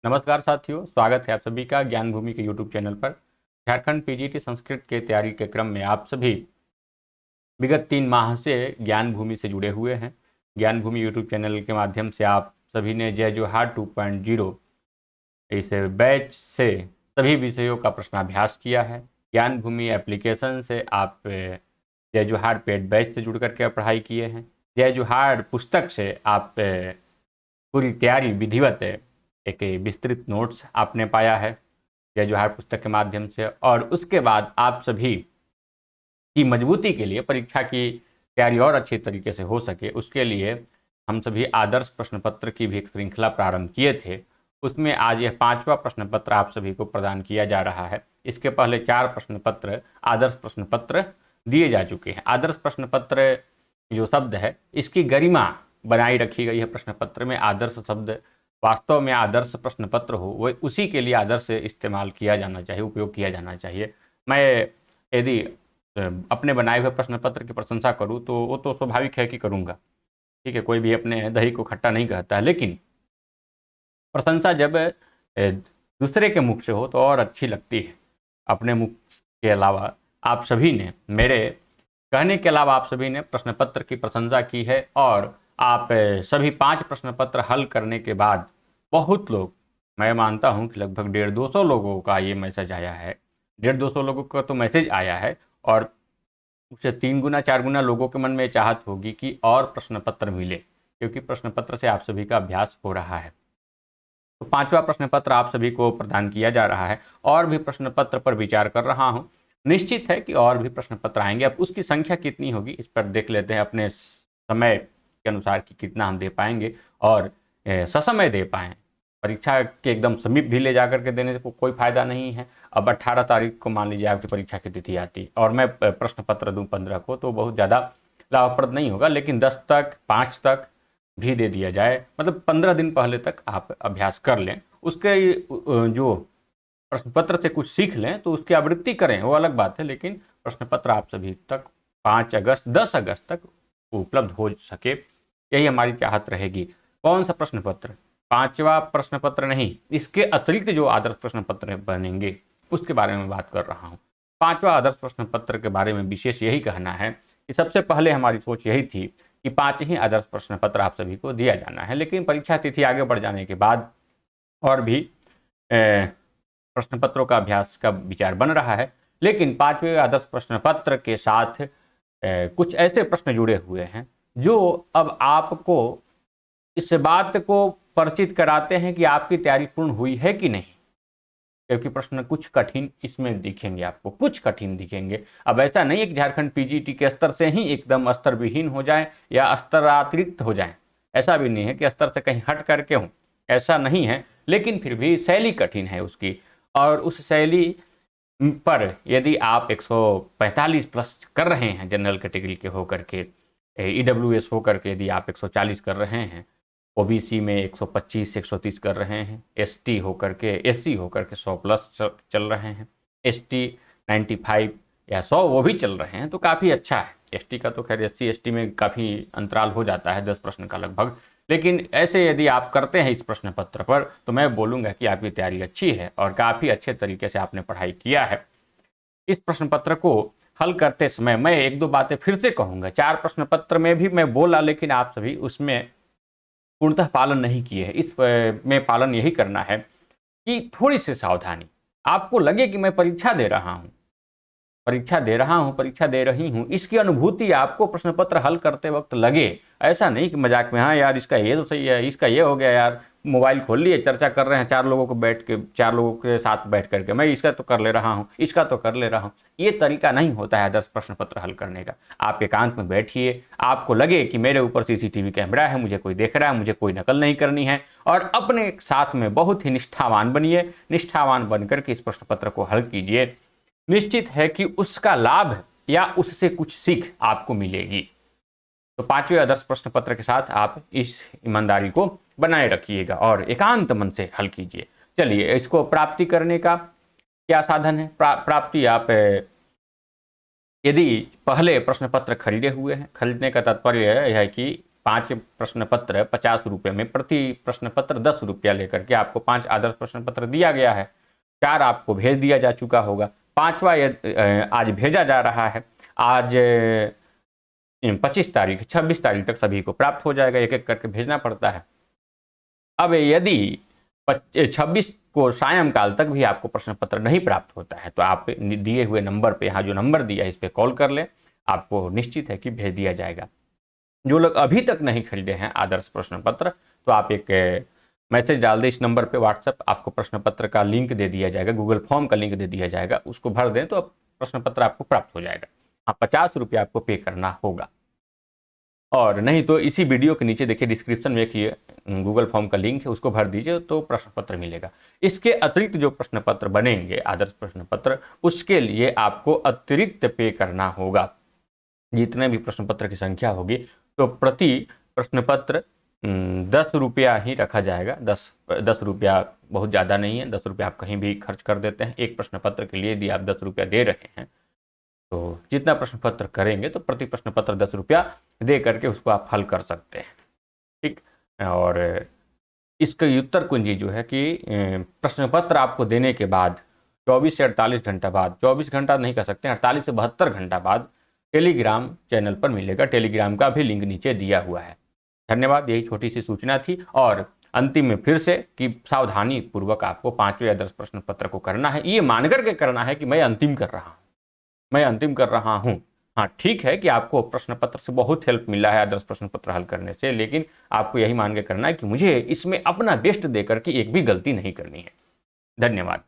नमस्कार साथियों, स्वागत है आप सभी का ज्ञान भूमि के यूट्यूब चैनल पर। झारखंड पीजीटी संस्कृत के तैयारी के क्रम में आप सभी विगत 3 माह से ज्ञान भूमि से जुड़े हुए हैं। ज्ञान भूमि यूट्यूब चैनल के माध्यम से आप सभी ने जय जोहार 2.0 इस बैच से सभी विषयों का प्रश्नाभ्यास किया है। ज्ञान भूमि एप्लीकेशन से आप जय जोहार पेड बैच से जुड़ करके पढ़ाई किए हैं। जय जोहार पुस्तक से आप पूरी तैयारी विधिवत एक विस्तृत नोट्स आपने पाया है जय जोहार पुस्तक के माध्यम से। और उसके बाद आप सभी की मजबूती के लिए, परीक्षा की तैयारी और अच्छी तरीके से हो सके, उसके लिए हम सभी आदर्श प्रश्न पत्र की भी एक श्रृंखला प्रारंभ किए थे। उसमें आज यह 5वां प्रश्न पत्र आप सभी को प्रदान किया जा रहा है। इसके पहले 4 प्रश्न पत्र आदर्श प्रश्न पत्र दिए जा चुके हैं। आदर्श प्रश्न पत्र जो शब्द है, इसकी गरिमा बनाई रखी गई है प्रश्न पत्र में। आदर्श शब्द वास्तव में आदर्श प्रश्न पत्र हो, वो उसी के लिए आदर्श इस्तेमाल किया जाना चाहिए, उपयोग किया जाना चाहिए। मैं यदि अपने बनाए हुए प्रश्न पत्र की प्रशंसा करूं तो वो तो स्वाभाविक है कि करूंगा, ठीक है। कोई भी अपने दही को खट्टा नहीं कहता है, लेकिन प्रशंसा जब दूसरे के मुख से हो तो और अच्छी लगती है। अपने मुख के अलावा आप सभी ने, मेरे कहने के अलावा आप सभी ने प्रश्न पत्र की प्रशंसा की है। और आप सभी 5 प्रश्न पत्र हल करने के बाद बहुत लोग, मैं मानता हूं कि लगभग 150-200 लोगों का ये मैसेज आया है। 150-200 लोगों का तो मैसेज आया है, और उससे 3 गुना 4 गुना लोगों के मन में चाहत होगी कि और प्रश्न पत्र मिले, क्योंकि प्रश्न पत्र से आप सभी का अभ्यास हो रहा है। तो 5वां प्रश्न पत्र आप सभी को प्रदान किया जा रहा है। और भी प्रश्न पत्र पर विचार कर रहा हूं। निश्चित है कि और भी प्रश्न पत्र आएंगे। अब उसकी संख्या कितनी होगी इस पर देख लेते हैं अपने समय के अनुसार कि कितना हम दे पाएंगे और ससमय दे पाएँ। परीक्षा के एकदम समीप भी ले जाकर के देने से कोई फायदा नहीं है। अब 18 तारीख को मान लीजिए आपकी परीक्षा की तिथि आती और मैं प्रश्न पत्र दूं 15 को, तो बहुत ज़्यादा लाभप्रद नहीं होगा। लेकिन 10 तक, 5 तक भी दे दिया जाए, मतलब 15 दिन पहले तक आप अभ्यास कर लें। उसके जो प्रश्न पत्र से कुछ सीख लें तो उसकी आवृत्ति करें, वो अलग बात है। लेकिन प्रश्न पत्र आप सभी तक 5 अगस्त, 10 अगस्त तक उपलब्ध हो सके, यही हमारी चाहत रहेगी। कौन सा प्रश्न पत्र? 5वां प्रश्न पत्र नहीं, इसके अतिरिक्त जो आदर्श प्रश्न पत्र बनेंगे उसके बारे में बात कर रहा हूँ। 5वां आदर्श प्रश्न पत्र के बारे में विशेष यही कहना है कि सबसे पहले हमारी सोच यही थी कि 5 ही आदर्श प्रश्न पत्र आप सभी को दिया जाना है। लेकिन परीक्षा तिथि आगे बढ़ जाने के बाद और भी प्रश्न पत्रों का अभ्यास का विचार बन रहा है। लेकिन 5वें आदर्श प्रश्न पत्र के साथ कुछ ऐसे प्रश्न जुड़े हुए हैं जो अब आपको इस बात को परिचित कराते हैं कि आपकी तैयारी पूर्ण हुई है कि नहीं। क्योंकि प्रश्न कुछ कठिन इसमें दिखेंगे, आपको कुछ कठिन दिखेंगे। अब ऐसा नहीं है कि झारखंड पीजीटी के स्तर से ही एकदम स्तर विहीन हो जाए या स्तरातिरिक्त हो जाए। ऐसा भी नहीं है कि स्तर से कहीं हट करके हों, ऐसा नहीं है। लेकिन फिर भी शैली कठिन है उसकी, और उस शैली पर यदि आप 145 प्लस कर रहे हैं, जनरल कैटेगरी के होकर के, ईडब्ल्यूएस होकर के यदि आप 140 कर रहे हैं, ओबीसी में 125 130 कर रहे हैं, एसटी होकर के, एससी होकर के 100 प्लस चल रहे हैं, एसटी 95 या 100 वो भी चल रहे हैं, तो काफ़ी अच्छा है। एसटी का तो खैर एससी एसटी में काफ़ी अंतराल हो जाता है 10 प्रश्न का लगभग। लेकिन ऐसे यदि आप करते हैं इस प्रश्न पत्र पर, तो मैं बोलूँगा कि आपकी तैयारी अच्छी है और काफ़ी अच्छे तरीके से आपने पढ़ाई किया है। इस प्रश्न पत्र को हल करते समय मैं 1-2 बातें फिर से कहूँगा। 4 प्रश्न पत्र में भी मैं बोला, लेकिन आप सभी उसमें पूर्णतः पालन नहीं किए हैं। इस में पालन यही करना है कि थोड़ी सी सावधानी। आपको लगे कि मैं परीक्षा दे रहा हूँ, परीक्षा दे रहा हूँ, परीक्षा दे रही हूँ, इसकी अनुभूति आपको प्रश्न पत्र हल करते वक्त लगे। ऐसा नहीं कि मजाक में, हाँ यार इसका ये तो सही है, इसका ये हो गया यार, मोबाइल खोल लिए चर्चा कर रहे हैं 4 लोगों को बैठ के, 4 लोगों के साथ बैठ करके, मैं इसका तो कर ले रहा हूँ, इसका तो कर ले रहा हूँ। ये तरीका नहीं होता है आदर्श प्रश्न पत्र हल करने का। आप एकांत में बैठिए, आपको लगे कि मेरे ऊपर सीसीटीवी कैमरा है, मुझे कोई देख रहा है, मुझे कोई नकल नहीं करनी है, और अपने साथ में बहुत ही निष्ठावान बनिए। निष्ठावान बनकर के इस प्रश्न पत्र को हल कीजिए। निश्चित है कि उसका लाभ या उससे कुछ सीख आपको मिलेगी। तो 5वें आदर्श प्रश्न पत्र के साथ आप इस ईमानदारी को बनाए रखिएगा और एकांत मन से हल कीजिए। चलिए, इसको प्राप्ति करने का क्या साधन है? प्राप्ति, आप यदि पहले प्रश्न पत्र खरीदे हुए हैं, खरीदने का तात्पर्य यह है कि 5 प्रश्न पत्र 50 रुपये में, प्रति प्रश्न पत्र 10 रुपया लेकर के आपको 5 आदर्श प्रश्न पत्र दिया गया है। 4 आपको भेज दिया जा चुका होगा, 5वां आज भेजा जा रहा है। आज 25 तारीख, 26 तारीख तक सभी को प्राप्त हो जाएगा, एक एक करके भेजना पड़ता है। अब यदि 26 को सायंकाल तक भी आपको प्रश्न पत्र नहीं प्राप्त होता है तो आप दिए हुए नंबर पे, यहाँ जो नंबर दिया है इस पर कॉल कर लें, आपको निश्चित है कि भेज दिया जाएगा। जो लोग अभी तक नहीं खरीदे हैं आदर्श प्रश्न पत्र, तो आप एक मैसेज डाल दें इस नंबर पे व्हाट्सएप, आपको प्रश्न पत्र का लिंक दे दिया जाएगा, गूगल फॉर्म का लिंक दे दिया जाएगा, उसको भर दें तो प्रश्न पत्र आपको प्राप्त हो जाएगा। हाँ, 50 रुपये आपको पे करना होगा। और नहीं तो इसी वीडियो के नीचे देखिए डिस्क्रिप्शन में एक गूगल फॉर्म का लिंक है, उसको भर दीजिए तो प्रश्न पत्र मिलेगा। इसके अतिरिक्त जो प्रश्न पत्र बनेंगे आदर्श प्रश्न पत्र, उसके लिए आपको अतिरिक्त पे करना होगा। जितने भी प्रश्न पत्र की संख्या होगी तो प्रति प्रश्न पत्र 10 रुपया ही रखा जाएगा। 10 रुपया बहुत ज़्यादा नहीं है, 10 रुपया आप कहीं भी खर्च कर देते हैं। एक प्रश्न पत्र के लिए यदि आप 10 रुपया दे रहे हैं तो जितना प्रश्न पत्र करेंगे तो प्रति प्रश्न पत्र 10 रुपया दे करके उसको आप हल कर सकते हैं, ठीक। और इसका उत्तर कुंजी जो है कि प्रश्न पत्र आपको देने के बाद 24 से 48 घंटा बाद, 24 घंटा नहीं कह सकते, 48 से 72 घंटा बाद टेलीग्राम चैनल पर मिलेगा। टेलीग्राम का भी लिंक नीचे दिया हुआ है। धन्यवाद, यही छोटी सी सूचना थी। और अंतिम में फिर से कि सावधानी पूर्वक आपको 5वें आदर्श प्रश्न पत्र को करना है, ये मानकर के करना है कि मैं अंतिम कर रहा हूँ। हाँ, ठीक है कि आपको प्रश्न पत्र से बहुत हेल्प मिला है आदर्श प्रश्न पत्र हल करने से, लेकिन आपको यही मान के करना है कि मुझे इसमें अपना बेस्ट देकर के एक भी गलती नहीं करनी है। धन्यवाद।